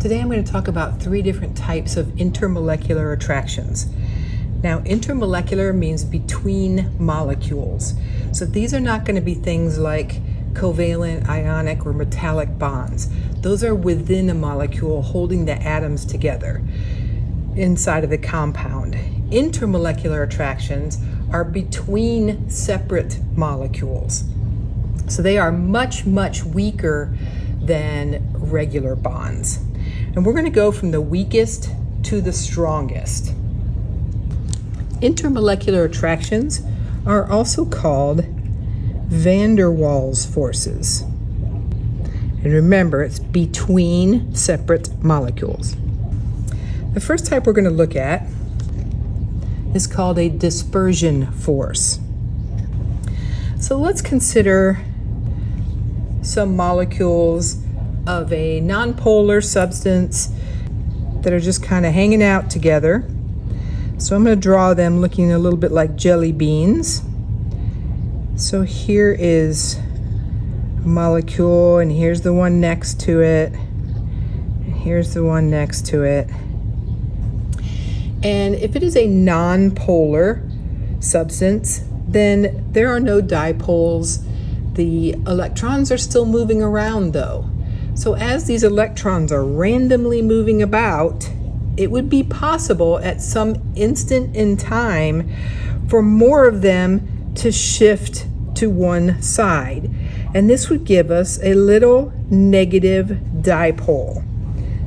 Today I'm going to talk about three different types of intermolecular attractions. Now, intermolecular means between molecules. So these are not going to be things like covalent, ionic, or metallic bonds. Those are within a molecule holding the atoms together inside of the compound. Intermolecular attractions are between separate molecules. So they are much, much weaker than regular bonds. And we're going to go from the weakest to the strongest. Intermolecular attractions are also called van der Waals forces. And remember, it's between separate molecules. The first type we're going to look at is called a dispersion force. So let's consider some molecules of a nonpolar substance that are just kind of hanging out together. So I'm going to draw them looking a little bit like jelly beans. So here is a molecule, and here's the one next to it, and here's the one next to it. And if it is a nonpolar substance, then there are no dipoles. The electrons are still moving around though. So as these electrons are randomly moving about, it would be possible at some instant in time for more of them to shift to one side. And this would give us a little negative dipole.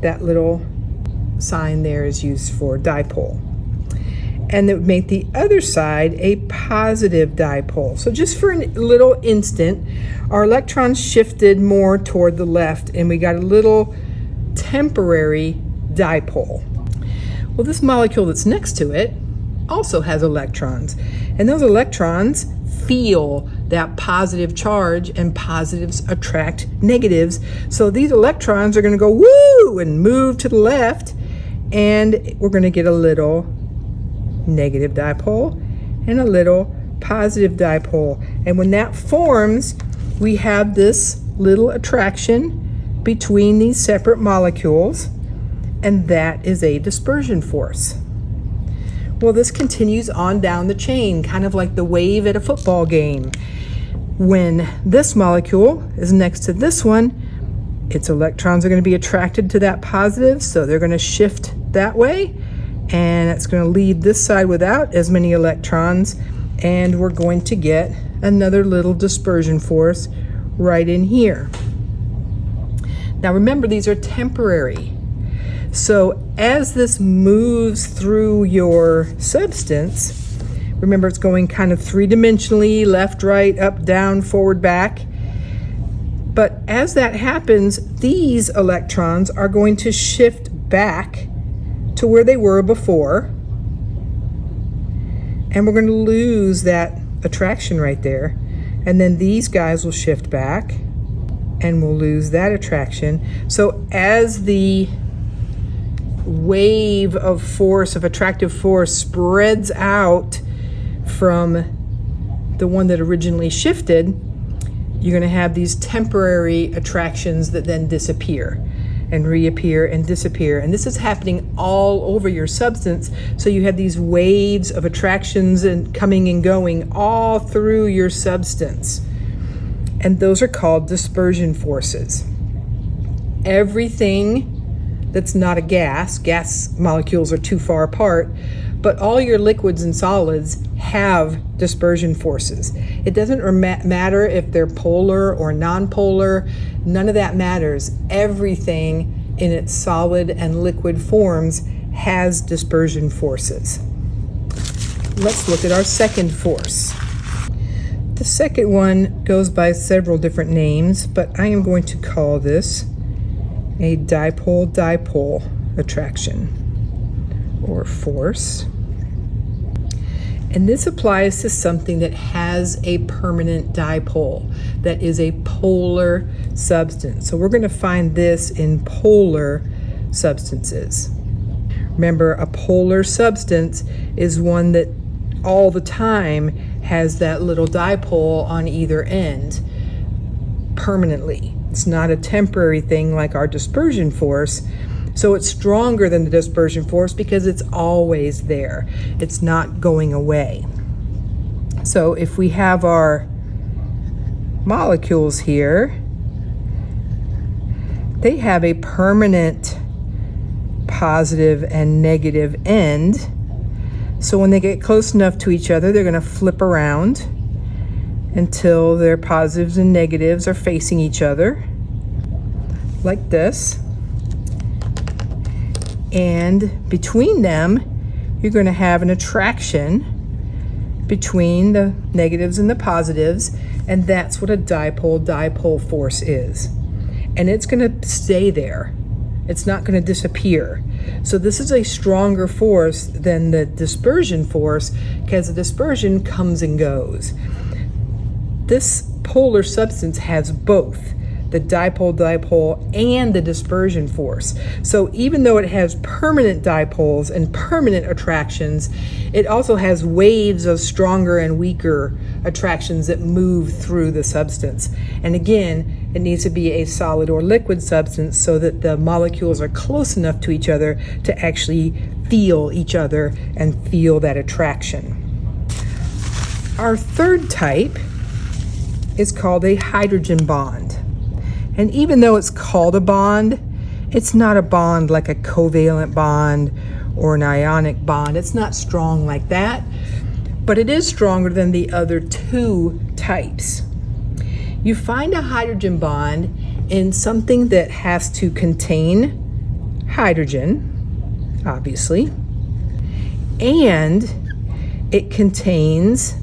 That little sign there is used for dipole. And that would make the other side a positive dipole. So just for a little instant, our electrons shifted more toward the left, and we got a little temporary dipole. Well, this molecule that's next to it also has electrons, and those electrons feel that positive charge, and positives attract negatives. So these electrons are going to go woo and move to the left, and we're going to get a little negative dipole and a little positive dipole. And when that forms, we have this little attraction between these separate molecules, and that is a dispersion force. Well, this continues on down the chain, kind of like the wave at a football game. When this molecule is next to this one, its electrons are going to be attracted to that positive, so they're going to shift that way, and it's going to leave this side without as many electrons, and we're going to get another little dispersion force right in here. Now remember, these are temporary. So as this moves through your substance, remember it's going kind of three-dimensionally, left, right, up, down, forward, back. But as that happens, these electrons are going to shift back to where they were before, and we're going to lose that attraction right there, and then these guys will shift back and we'll lose that attraction. So as the wave of force, of attractive force, spreads out from the one that originally shifted, you're going to have these temporary attractions that then disappear and reappear and disappear. And this is happening all over your substance. So you have these waves of attractions and coming and going all through your substance. And those are called dispersion forces. Everything that's not a gas molecules are too far apart, but all your liquids and solids have dispersion forces. It doesn't matter if they're polar or non-polar. None of that matters. Everything in its solid and liquid forms has dispersion forces. Let's look at our second force. The second one goes by several different names, but I am going to call this a dipole-dipole attraction or force. And this applies to something that has a permanent dipole, that is a polar substance. So we're going to find this in polar substances. Remember, a polar substance is one that all the time has that little dipole on either end permanently. It's not a temporary thing like our dispersion force. So it's stronger than the dispersion force because it's always there. It's not going away. So if we have our molecules here, they have a permanent positive and negative end. So when they get close enough to each other, they're going to flip around until their positives and negatives are facing each other, like this. And between them, you're going to have an attraction between the negatives and the positives, and that's what a dipole-dipole force is. And it's going to stay there. It's not going to disappear. So this is a stronger force than the dispersion force because the dispersion comes and goes. This polar substance has both the dipole-dipole and the dispersion force. So even though it has permanent dipoles and permanent attractions, it also has waves of stronger and weaker attractions that move through the substance. And again, it needs to be a solid or liquid substance so that the molecules are close enough to each other to actually feel each other and feel that attraction. Our third type is called a hydrogen bond. And even though it's called a bond, it's not a bond like a covalent bond or an ionic bond. It's not strong like that, but it is stronger than the other two types. You find a hydrogen bond in something that has to contain hydrogen, obviously, and it contains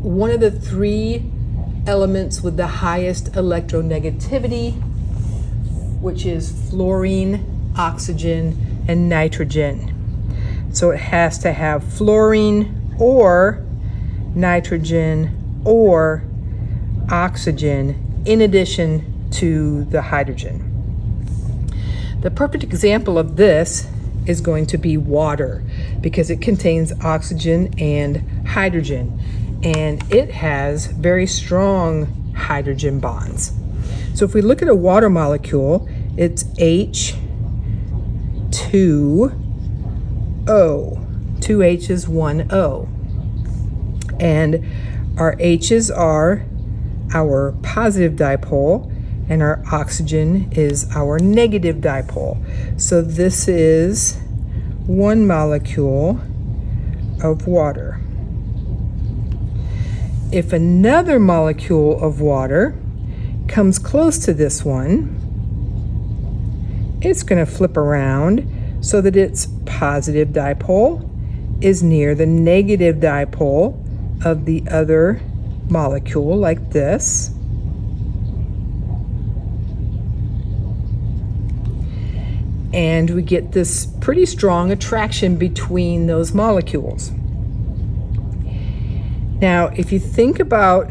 one of the three elements with the highest electronegativity, which is fluorine, oxygen, and nitrogen. So it has to have fluorine or nitrogen or oxygen in addition to the hydrogen. The perfect example of this is going to be water because it contains oxygen and hydrogen, and it has very strong hydrogen bonds. So if we look at a water molecule, it's H2O. Two H's, one O. And our H's are our positive dipole, and our oxygen is our negative dipole. So this is one molecule of water. If another molecule of water comes close to this one, it's going to flip around so that its positive dipole is near the negative dipole of the other molecule, like this. And we get this pretty strong attraction between those molecules. Now, if you think about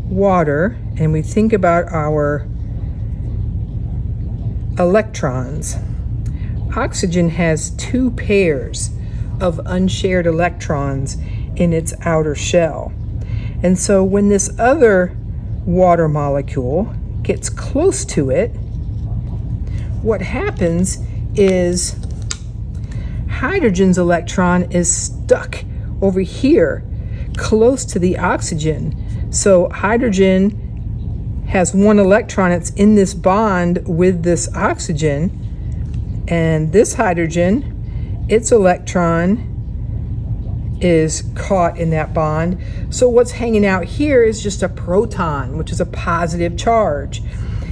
water and we think about our electrons, oxygen has two pairs of unshared electrons in its outer shell. And so when this other water molecule gets close to it, what happens is hydrogen's electron is stuck over here close to the oxygen. So hydrogen has one electron, it's in this bond with this oxygen, and this hydrogen, its electron is caught in that bond. So what's hanging out here is just a proton, which is a positive charge.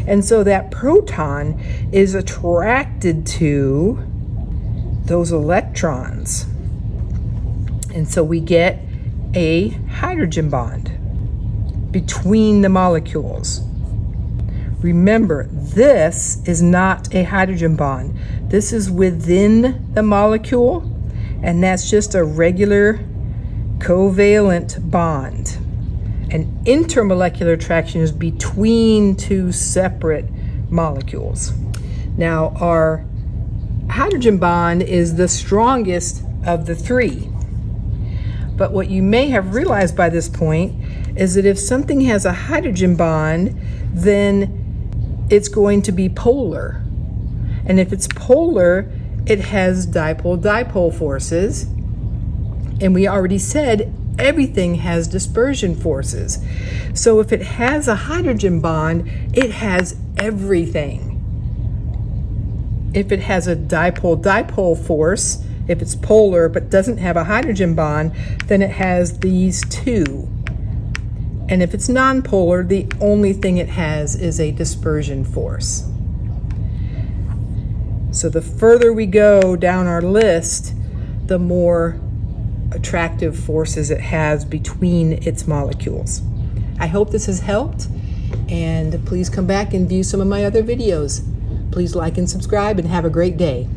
And so that proton is attracted to those electrons. And so we get a hydrogen bond between the molecules. Remember, this is not a hydrogen bond. This is within the molecule, and that's just a regular covalent bond. An intermolecular attraction is between two separate molecules. Now, our hydrogen bond is the strongest of the three. But what you may have realized by this point is that if something has a hydrogen bond, then it's going to be polar. And if it's polar, it has dipole-dipole forces. And we already said everything has dispersion forces. So if it has a hydrogen bond, it has everything. If it has a dipole-dipole force, if it's polar but doesn't have a hydrogen bond, then it has these two. And if it's nonpolar, the only thing it has is a dispersion force. So the further we go down our list, the more attractive forces it has between its molecules. I hope this has helped, and please come back and view some of my other videos. Please like and subscribe, and have a great day.